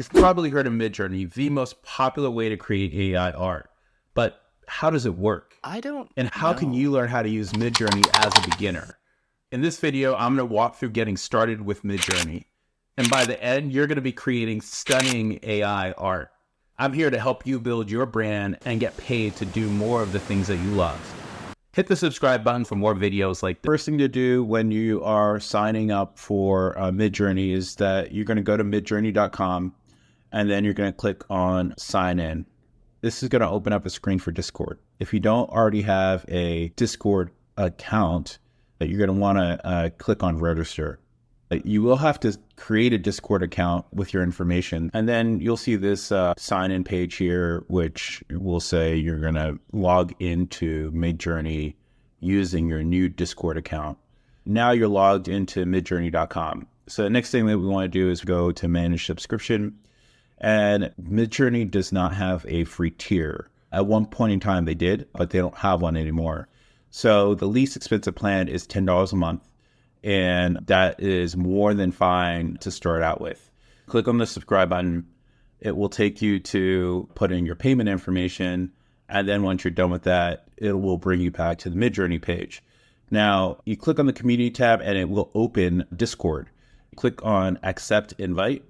You've probably heard of Midjourney, the most popular way to create AI art. But how does it work? I don't And how can know. you learn how to use Midjourney as a beginner? In this video, I'm going to walk through getting started with Midjourney. And by the end, you're going to be creating stunning AI art. I'm here to help you build your brand and get paid to do more of the things that you love. Hit the subscribe button for more videos like this. First thing to do when you are signing up for Midjourney is that you're going to go to midjourney.com and then you're going to click on sign in. This is going to open up a screen for Discord. If you don't already have a Discord account, you're going to want to click on register. You will have to create a Discord account with your information, and then you'll see this sign-in page here, which will say you're going to log into Midjourney using your new Discord account. Now you're logged into midjourney.com. So the next thing that we want to do is go to manage subscription, and Midjourney does not have a free tier. At one point in time they did, but they don't have one anymore. So the least expensive plan is $10 a month. And that is more than fine to start out with. Click on the subscribe button. It will take you to put in your payment information. And then once you're done with that, it will bring you back to the Midjourney page. Now, you click on the community tab and it will open Discord. Click on accept invite.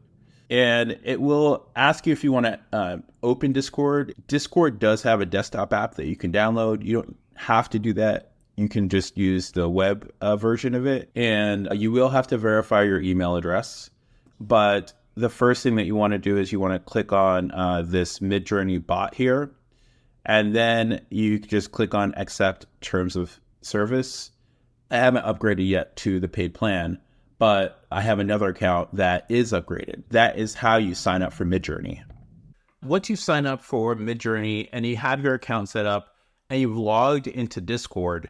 And it will ask you if you want to open Discord. Discord does have a desktop app that you can download. You don't have to do that. You can just use the web version of it, and you will have to verify your email address. But the first thing that you want to do is you want to click on this Midjourney bot here, and then you just click on accept terms of service. I haven't upgraded yet to the paid plan, but I have another account that is upgraded. That is how you sign up for Midjourney. Once you sign up for Midjourney and you have your account set up and you've logged into Discord,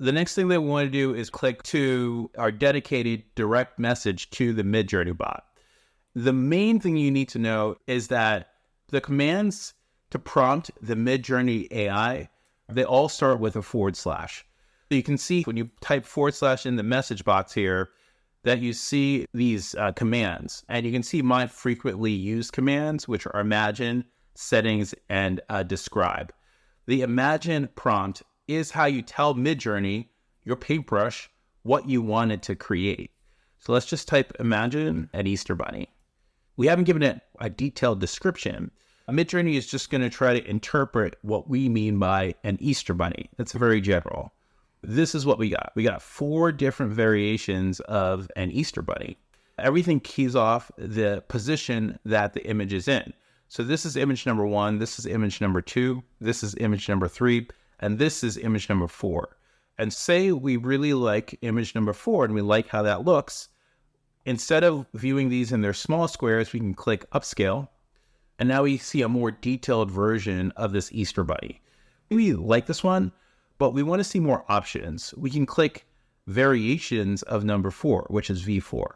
the next thing that we want to do is click to our dedicated direct message to the Midjourney bot. The main thing you need to know is that the commands to prompt the Midjourney AI, they all start with a /. So you can see when you type / in the message box here that you see these commands. And you can see my frequently used commands, which are imagine, settings, and describe. The imagine prompt is how you tell Midjourney, your paintbrush, what you want it to create. So let's just type imagine an Easter bunny. We haven't given it a detailed description. Midjourney is just going to try to interpret what we mean by an Easter bunny. That's very general. This is what we got. We got 4 different variations of an Easter bunny. Everything keys off the position that the image is in. So this is image number 1, this is image number 2, this is image number 3, and this is image number 4. And say we really like image number 4 and we like how that looks. Instead of viewing these in their small squares, we can click upscale. And now we see a more detailed version of this Easter bunny. We like this one, but we want to see more options. We can click variations of number 4, which is V4.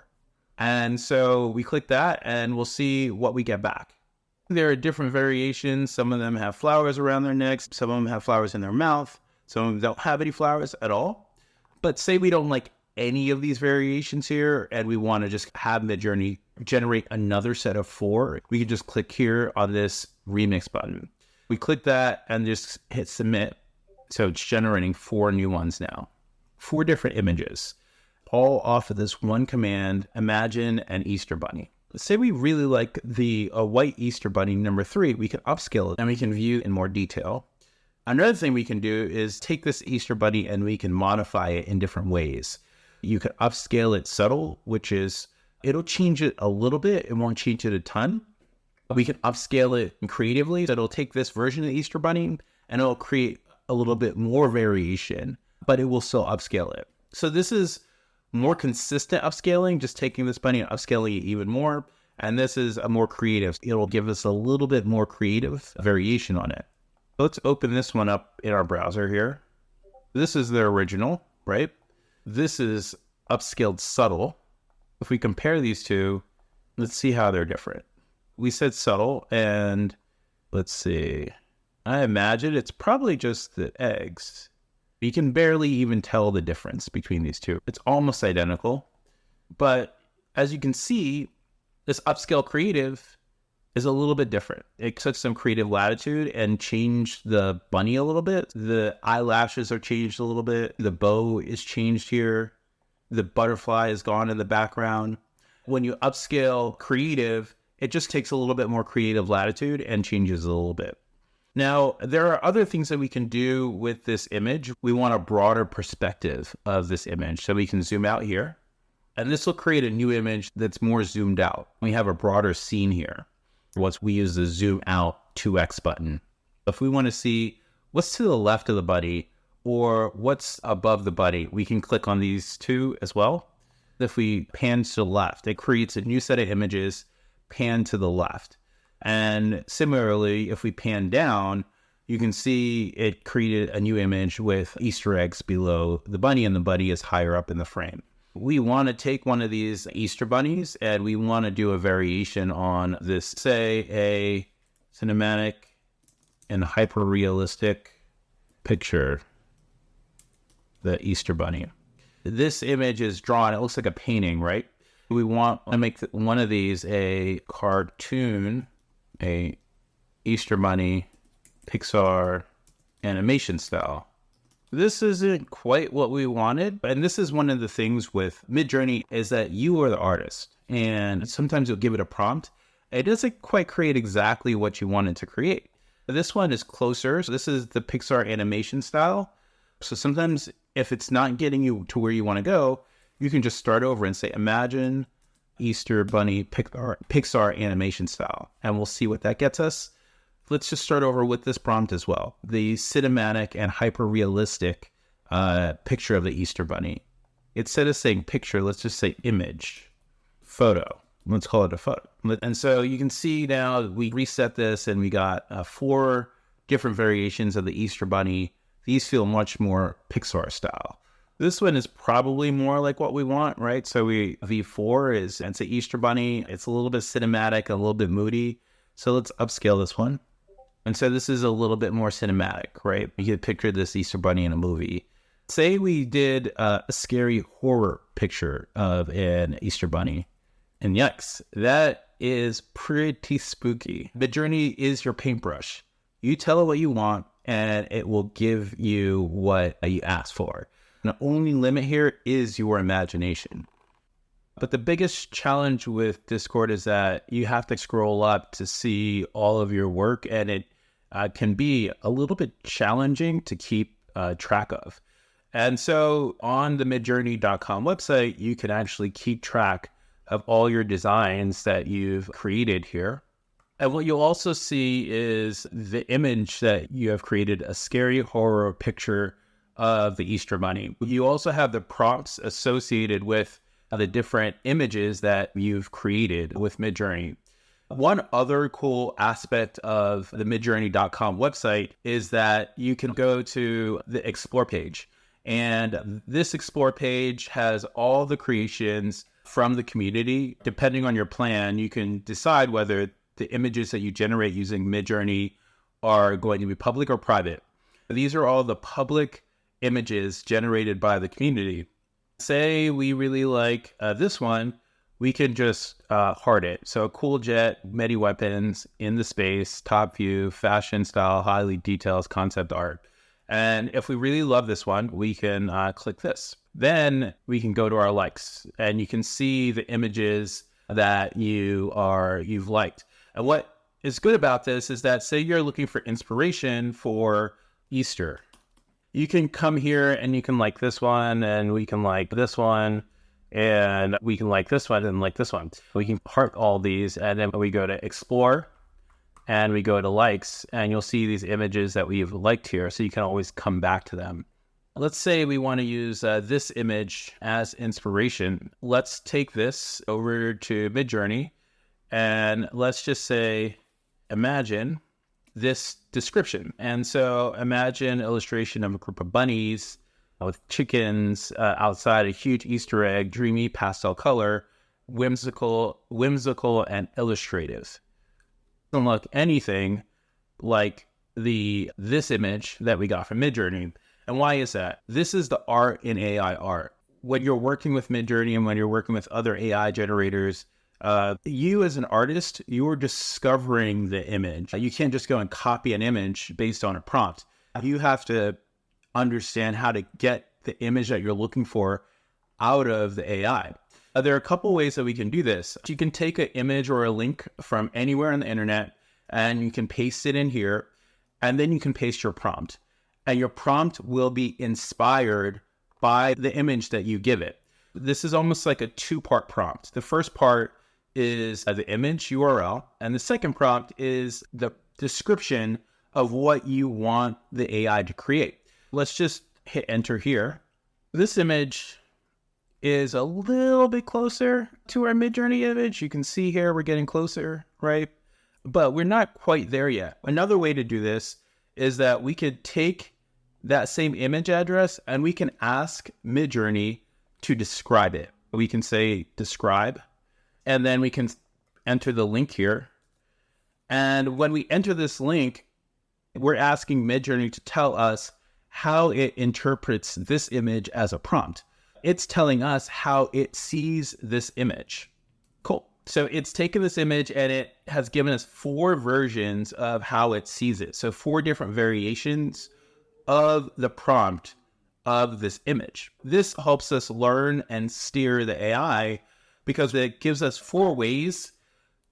And so we click that and we'll see what we get back. There are different variations. Some of them have flowers around their necks. Some of them have flowers in their mouth. Some of them don't have any flowers at all. But say we don't like any of these variations here and we want to just have Midjourney generate another set of 4. We can just click here on this remix button. We click that and just hit submit. So it's generating 4 new ones now. 4 different images, all off of this one command, imagine an Easter bunny. Say we really like the white Easter bunny number 3, we can upscale it and we can view in more detail. Another thing we can do is take this Easter bunny and we can modify it in different ways. You could upscale it subtle, which is, it'll change it a little bit. It won't change it a ton. We can upscale it creatively. So it'll take this version of the Easter bunny and it'll create a little bit more variation, but it will still upscale it. So this is more consistent upscaling, just taking this bunny and upscaling it even more. And this is a more creative. It'll give us a little bit more creative variation on it. Let's open this one up in our browser here. This is the original, right? This is upscaled subtle. If we compare these two, let's see how they're different. We said subtle, and let's see. I imagine it's probably just the eggs. You can barely even tell the difference between these two. It's almost identical. But as you can see, this upscale creative is a little bit different. It took some creative latitude and changed the bunny a little bit. The eyelashes are changed a little bit. The bow is changed here. The butterfly is gone in the background. When you upscale creative, it just takes a little bit more creative latitude and changes a little bit. Now, there are other things that we can do with this image. We want a broader perspective of this image. So we can zoom out here, and this will create a new image that's more zoomed out. We have a broader scene here. Once we use the zoom out 2x button. If we want to see what's to the left of the buddy or what's above the buddy, we can click on these two as well. If we pan to the left, it creates a new set of images, pan to the left. And similarly, if we pan down, you can see it created a new image with Easter eggs below the bunny, and the bunny is higher up in the frame. We want to take one of these Easter bunnies and we want to do a variation on this, say a cinematic and hyper-realistic picture, the Easter bunny. This image is drawn, it looks like a painting, right? We want to make one of these a cartoon, a Easter bunny, Pixar animation style. This isn't quite what we wanted, and this is one of the things with Midjourney is that you are the artist, and sometimes you'll give it a prompt. It doesn't quite create exactly what you wanted to create. This one is closer. So this is the Pixar animation style. So sometimes if it's not getting you to where you want to go, you can just start over and say, imagine Easter bunny Pixar animation style, and we'll see what that gets us. Let's just start over with this prompt as well. The cinematic and hyper-realistic picture of the Easter bunny. Instead of saying picture, let's just say image, photo. Let's call it a photo. And so you can see now we reset this and we got 4 different variations of the Easter bunny. These feel much more Pixar style. This one is probably more like what we want, right? So V4 is, it's an Easter bunny. It's a little bit cinematic, a little bit moody. So let's upscale this one. And so this is a little bit more cinematic, right? You could picture this Easter bunny in a movie. Say we did a scary horror picture of an Easter bunny. And yikes, that is pretty spooky. Midjourney is your paintbrush. You tell it what you want, and it will give you what you ask for. The only limit here is your imagination. But the biggest challenge with Discord is that you have to scroll up to see all of your work, and it can be a little bit challenging to keep track of. And so on the midjourney.com website, you can actually keep track of all your designs that you've created here. And what you'll also see is the image that you have created, a scary horror picture of the Easter bunny. You also have the prompts associated with the different images that you've created with Midjourney. One other cool aspect of the midjourney.com website is that you can go to the explore page. And this explore page has all the creations from the community. Depending on your plan, you can decide whether the images that you generate using Midjourney are going to be public or private. These are all the public images generated by the community. Say we really like this one, we can just heart it. So cool jet, many weapons in the space, top view, fashion style, highly detailed concept art. And if we really love this one, we can click this. Then we can go to our likes, and you can see the images that you've liked. And what is good about this is that, say you're looking for inspiration for Easter, you can come here and you can like this one, and we can like this one, and we can like this one and like this one. We can heart all these, and then we go to explore and we go to likes, and you'll see these images that we've liked here. So you can always come back to them. Let's say we want to use this image as inspiration. Let's take this over to Midjourney, and let's just say, imagine this description. And so imagine an illustration of a group of bunnies with chickens outside a huge Easter egg, dreamy pastel color, whimsical and illustrative. Doesn't look anything like this image that we got from Midjourney. And why is that? This is the art in AI art. When you're working with Midjourney and when you're working with other AI generators, You as an artist, you're discovering the image. You can't just go and copy an image based on a prompt. You have to understand how to get the image that you're looking for out of the AI. There are a couple ways that we can do this. You can take an image or a link from anywhere on the internet and you can paste it in here, and then you can paste your prompt. And your prompt will be inspired by the image that you give it. This is almost like a two-part prompt. The first part is the image URL, and the second prompt is the description of what you want the AI to create. Let's just hit enter here. This image is a little bit closer to our Midjourney image. You can see here we're getting closer, right? But we're not quite there yet. Another way to do this is that we could take that same image address and we can ask Midjourney to describe it. We can say describe, and then we can enter the link here. And when we enter this link, we're asking Midjourney to tell us how it interprets this image as a prompt. It's telling us how it sees this image. Cool. So it's taken this image and it has given us 4 versions of how it sees it. So 4 different variations of the prompt of this image. This helps us learn and steer the AI because it gives us 4 ways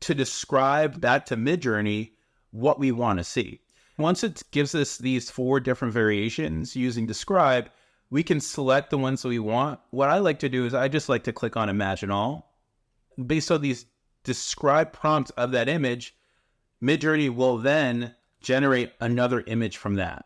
to describe back to Midjourney what we want to see. Once it gives us these 4 different variations using describe, we can select the ones that we want. What I like to do is I just like to click on Imagine All. Based on these describe prompts of that image, Midjourney will then generate another image from that.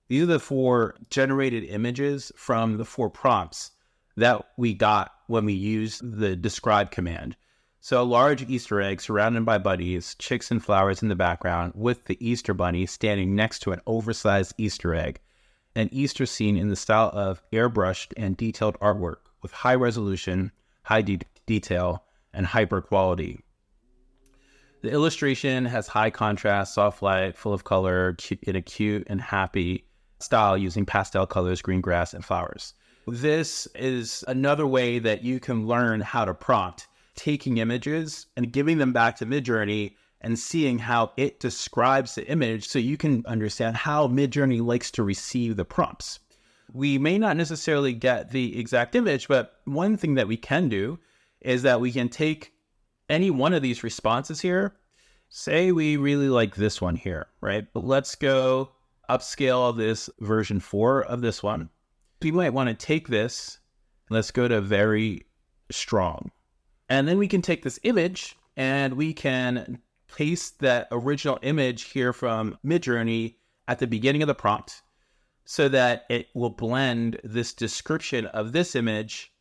These are the 4 generated images from the 4 prompts that we got when we used the describe command. So a large Easter egg surrounded by bunnies, chicks and flowers in the background with the Easter bunny standing next to an oversized Easter egg. An Easter scene in the style of airbrushed and detailed artwork with high resolution, high detail, and hyper quality. The illustration has high contrast, soft light, full of color, in a cute and happy style using pastel colors, green grass, and flowers. This is another way that you can learn how to prompt, taking images and giving them back to Midjourney and seeing how it describes the image so you can understand how Midjourney likes to receive the prompts. We may not necessarily get the exact image, but one thing that we can do is that we can take any one of these responses here. Say we really like this one here, right? But let's go upscale this version 4 of this one. We might want to take this. Let's go to very strong. And then we can take this image and we can paste that original image here from Midjourney at the beginning of the prompt so that it will blend this description of this image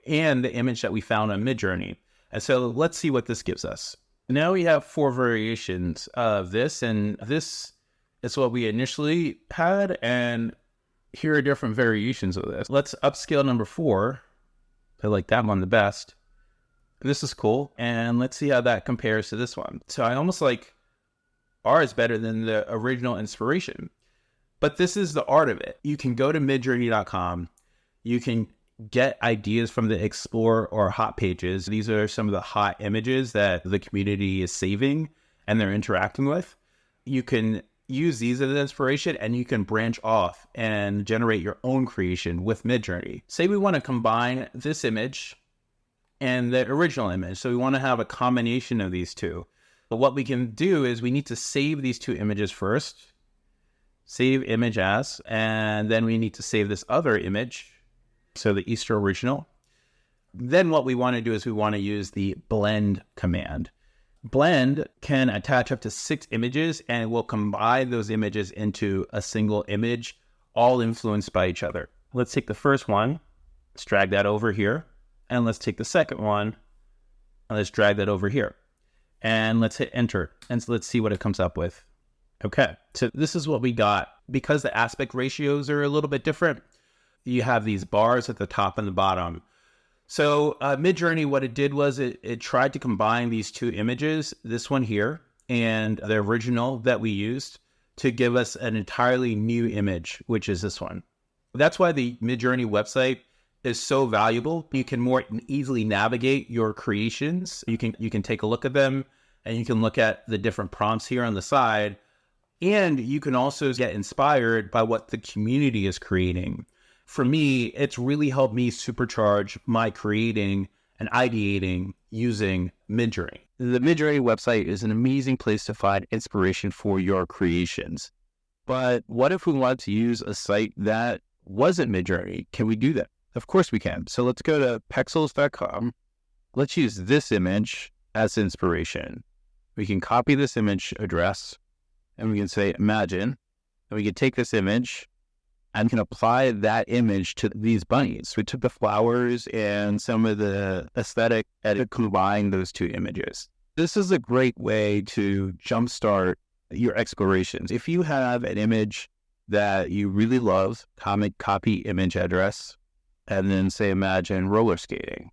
and the image that we found on Midjourney. And so let's see what this gives us. Now we have 4 variations of this, and this is what we initially had, and here are different variations of this. Let's upscale number 4. I like that one the best. This is cool, and let's see how that compares to this one. So I almost like ours better than the original inspiration, but this is the art of it. You can go to midjourney.com. You can get ideas from the Explore or Hot pages. These are some of the hot images that the community is saving and they're interacting with. You can use these as an inspiration and you can branch off and generate your own creation with Midjourney. Say we want to combine this image and the original image. So we want to have a combination of these two. But what we can do is we need to save these 2 images first. Save image as, and then we need to save this other image. So the Easter original. Then what we want to do is we want to use the blend command. Blend can attach up to 6 images and it will combine those images into a single image, all influenced by each other. Let's take the first one. Let's drag that over here. And let's take the second one and let's drag that over here. And let's hit enter. And so let's see what it comes up with. Okay, so this is what we got. Because the aspect ratios are a little bit different, you have these bars at the top and the bottom. So Midjourney, what it did was it tried to combine these 2 images, this one here and the original that we used, to give us an entirely new image, which is this one. That's why the Midjourney website is so valuable. You can more easily navigate your creations. You can take a look at them, and you can look at the different prompts here on the side. And you can also get inspired by what the community is creating. For me, it's really helped me supercharge my creating and ideating using Midjourney. The Midjourney website is an amazing place to find inspiration for your creations. But what if we wanted to use a site that wasn't Midjourney? Can we do that? Of course we can. So let's go to pexels.com. Let's use this image as inspiration. We can copy this image address, and we can say imagine, and we can take this image and can apply that image to these bunnies. We took the flowers and some of the aesthetic and combined those two images. This is a great way to jumpstart your explorations. If you have an image that you really love, copy image address, and then say imagine roller skating.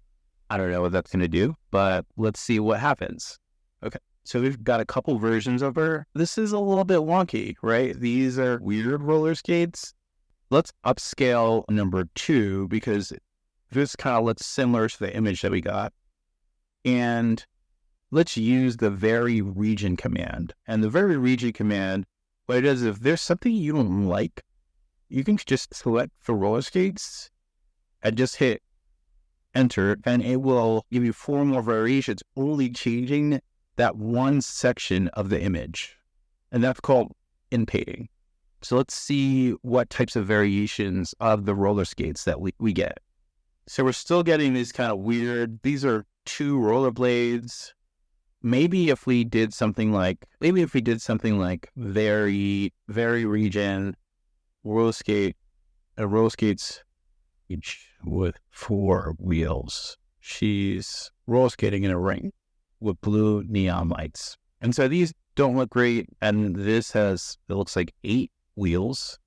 I don't know what that's going to do, but let's see what happens. Okay. So we've got a couple versions of her. This is a little bit wonky, right? These are weird roller skates. Let's upscale number 2 because this kind of looks similar to the image that we got. And let's use the vary region command. And the vary region command, what it does is if there's something you don't like, you can just select the roller skates and just hit enter, and it will give you 4 more variations, only changing that one section of the image. And that's called inpainting. So let's see what types of variations of the roller skates that we get. So we're still getting these kind of weird, these are 2 rollerblades. Maybe if we did something like vary region, roller skates each with 4 wheels. She's roller skating in a ring with blue neon lights. And so these don't look great. And this it looks like 8 wheels.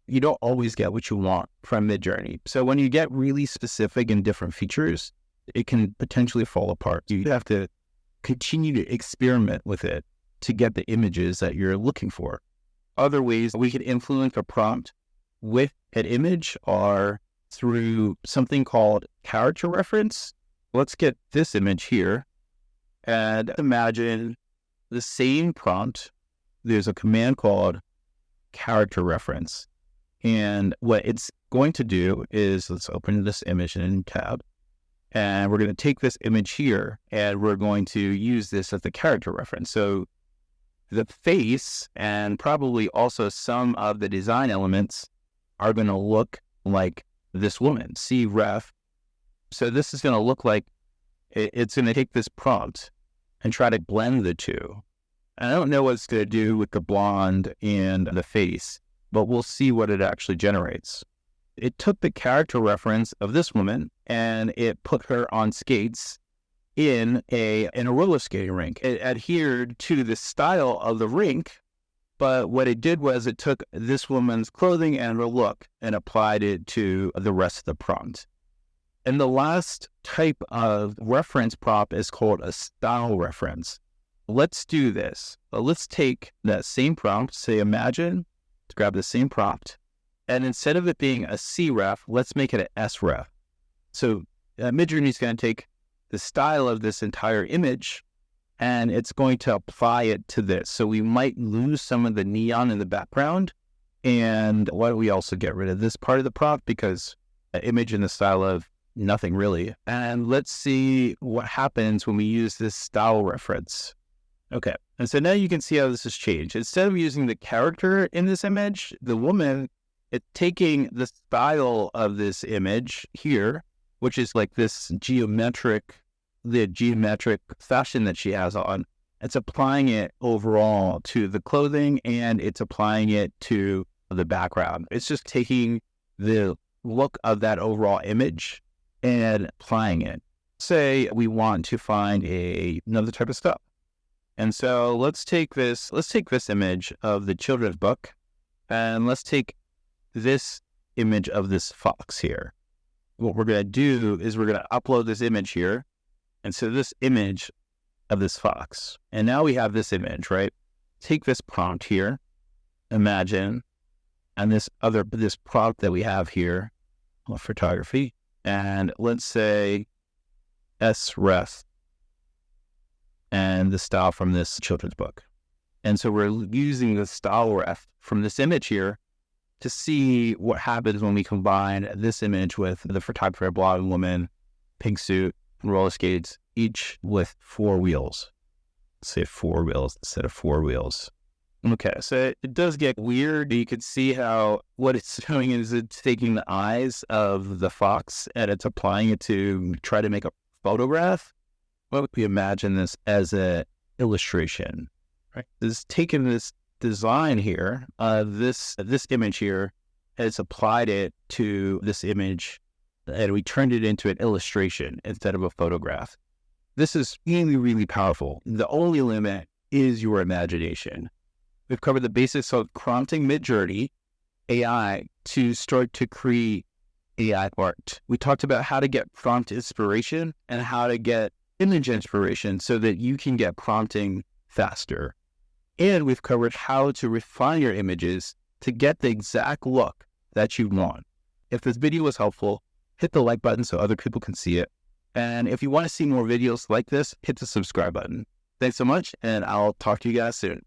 You don't always get what you want from Midjourney. So when you get really specific and different features, it can potentially fall apart. You have to continue to experiment with it to get the images that you're looking for. Other ways we could influence a prompt with an image are through something called character reference. Let's get this image here. And imagine the same prompt. There's a command called character reference. And what it's going to do is, let's open this image in a new tab. And we're going to take this image here and we're going to use this as the character reference. So the face and probably also some of the design elements are going to look like this woman, see ref. So this is going to look like it's going to take this prompt and try to blend the two. And I don't know what it's going to do with the blonde and the face, but we'll see what it actually generates. It took the character reference of this woman and it put her on skates in a roller skating rink. It adhered to the style of the rink, but what it did was it took this woman's clothing and her look and applied it to the rest of the prompt. And the last type of reference prompt is called a style reference. Let's do this. Let's take that same prompt, say imagine, let's grab the same prompt, and instead of it being a C ref, let's make it an S ref. So Midjourney is going to take the style of this entire image and it's going to apply it to this. So we might lose some of the neon in the background. And why don't we also get rid of this part of the prompt because an image in the style of nothing really. And let's see what happens when we use this style reference. Okay. And so now you can see how this has changed. Instead of using the character in this image, the woman, it's taking the style of this image here, which is like this geometric fashion that she has on. It's applying it overall to the clothing and it's applying it to the background. It's just taking the look of that overall image and applying it. Say we want to find another type of stuff. And so let's take this image of the children's book and let's take this image of this fox here. What we're going to do is we're going to upload this image here. And so this image of this fox, and now we have this image, right? Take this prompt here, imagine, and this prompt that we have here, photography, and let's say sref and the style from this children's book. And so we're using the style ref from this image here to see what happens when we combine this image with the photographer, blonde woman, pink suit, roller skates, each with 4 wheels. Let's say 4 wheels instead of 4 wheels. Okay, so it does get weird. You can see how what it's doing is it's taking the eyes of the fox and it's applying it to try to make a photograph. What would we imagine this as an illustration? Right? It's taken this design here, this image here, has applied it to this image, and we turned it into an illustration instead of a photograph. This is really, really powerful. The only limit is your imagination. We've covered the basics of prompting Midjourney AI to start to create AI art. We talked about how to get prompt inspiration and how to get image inspiration so that you can get prompting faster. And we've covered how to refine your images to get the exact look that you want. If this video was helpful, hit the like button so other people can see it. And if you want to see more videos like this, hit the subscribe button. Thanks so much, and I'll talk to you guys soon.